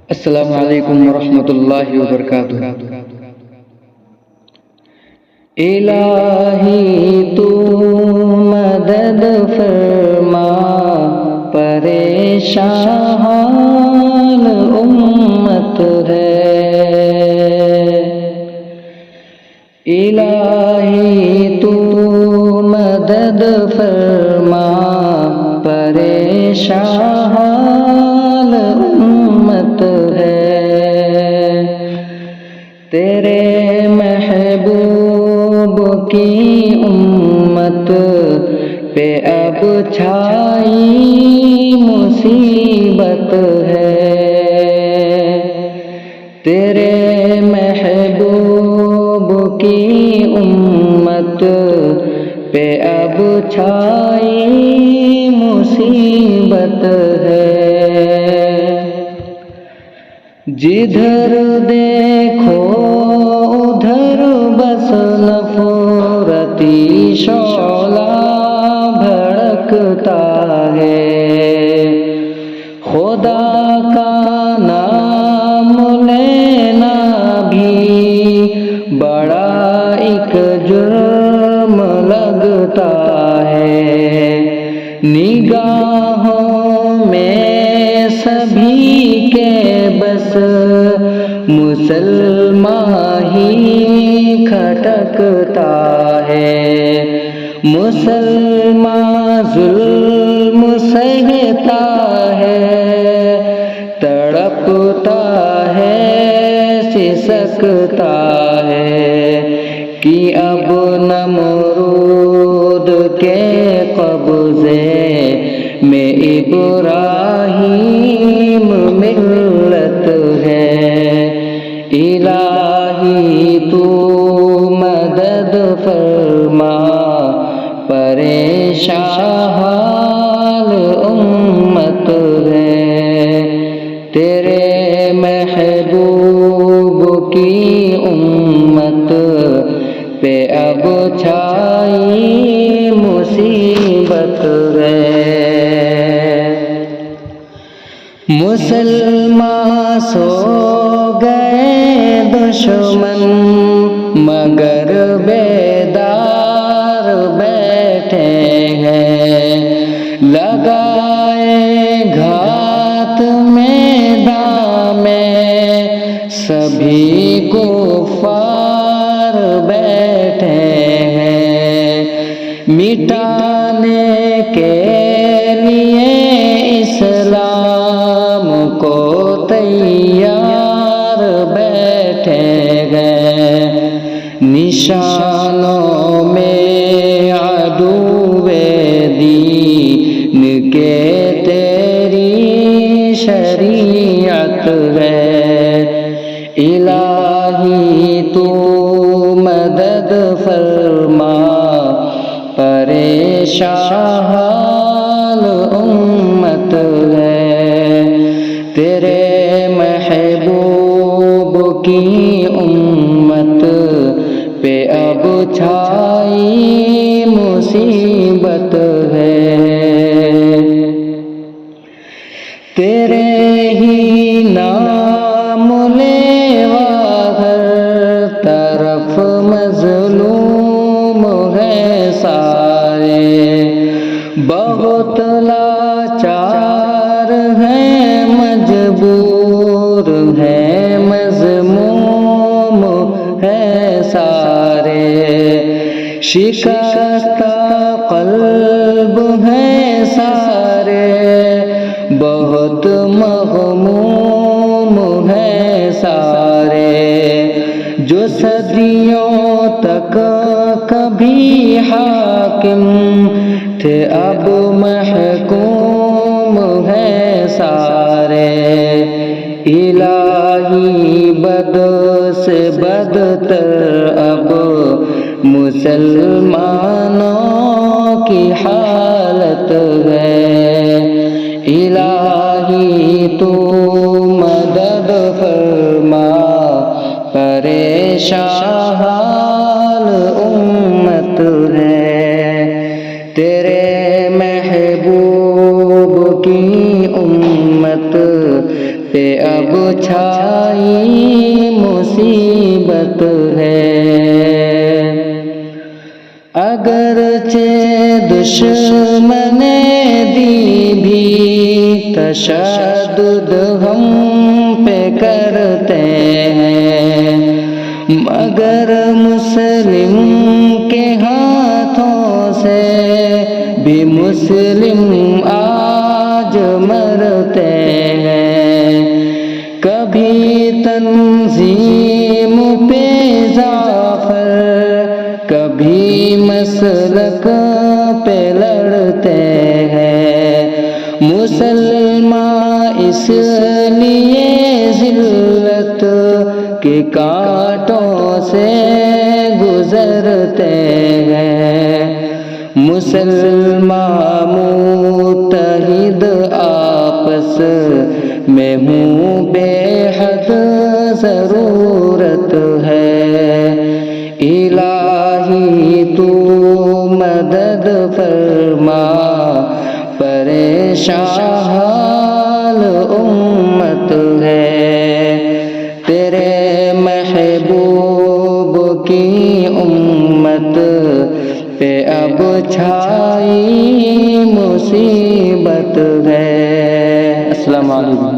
السلام علیکم ورحمۃ اللہ وبرکاتہ۔ الہی تو مدد فرما، پریشان حال امت ہے۔ الہی تو مدد فرما، پریشان حال امت ہے۔ تیرے محبوب کی امت پہ اب چھائی مصیبت ہے۔ تیرے محبوب کی امت پہ اب چھائی مصیبت ہے۔ جدھر دیکھو ادھر بس نفرتی شعلہ بھڑکتا ہے۔ خدا کا نام لینا بھی بڑا ایک جرم لگتا ہے۔ نگاہوں میں سبھی کے بس مسلمان ہی کھٹکتا ہے۔ مسلمان ظلم سہتا ہے، تڑپتا ہے، سسکتا ہے کہ اب نمرود کے قبضے میں ابراہیم ملت ہے۔ الہی تو مدد فرما، پریشان حال امت ہے۔ تیرے محبوب کی امت پہ اب چھائی مصیبت ہے۔ مسلمان سو گئے دشمن مگر بیدار بیٹھے ہیں۔ لگائے گھات میدان میں سبھی کفار بیٹھے ہیں۔ مٹانے کے لیے اسلام کو تیار بیٹھے ہیں۔ نشانوں میں عدو دین کے تیری شریعت ہے۔ الہی تو مدد فرما، پریشان حال امت ہے۔ تیرے محبوب کی امت پہ اب چھائی مصیبت ہے۔ تیرے ہی نام لیوا ہر طرف مظلوم ہے سارے۔ بہت لاچار ہیں، مجبور ہیں، مذموم ہے سارے۔ شکستہ قلب ہیں سارے، بہت مغموم ہے سارے۔ جو صدیوں تک کبھی حاکم تھے اب محکوم ہے سارے۔ الہی بد سے بدتر اب مسلمانوں کی حالت ہے۔ الہی تو مدد فرما، پریشان حال امت ہے۔ تیرے محبوب کی امت پہ اب چھائی مصیبت ہے۔ اگرچہ دشمن دی بھی تشدد ہم پہ کرتے ہیں، مگر مسلم کے ہاتھوں سے بھی مسلم آج مرتے ہیں۔ کبھی تنظیم پہ ظافر، کبھی مسلک پہ لڑتے ہیں، مسلمان اس لیے ذلت کے کانٹوں سے گزرتے ہیں۔ مسلمان متحد آپس میں ہوں، بے حد ضرورت ہے۔ الہی تو مدد فرما، پریشان حال امت ہے۔ تیرے محبوب کی امت پہ اب چھائی مصیبت ہے۔ السلام علیکم۔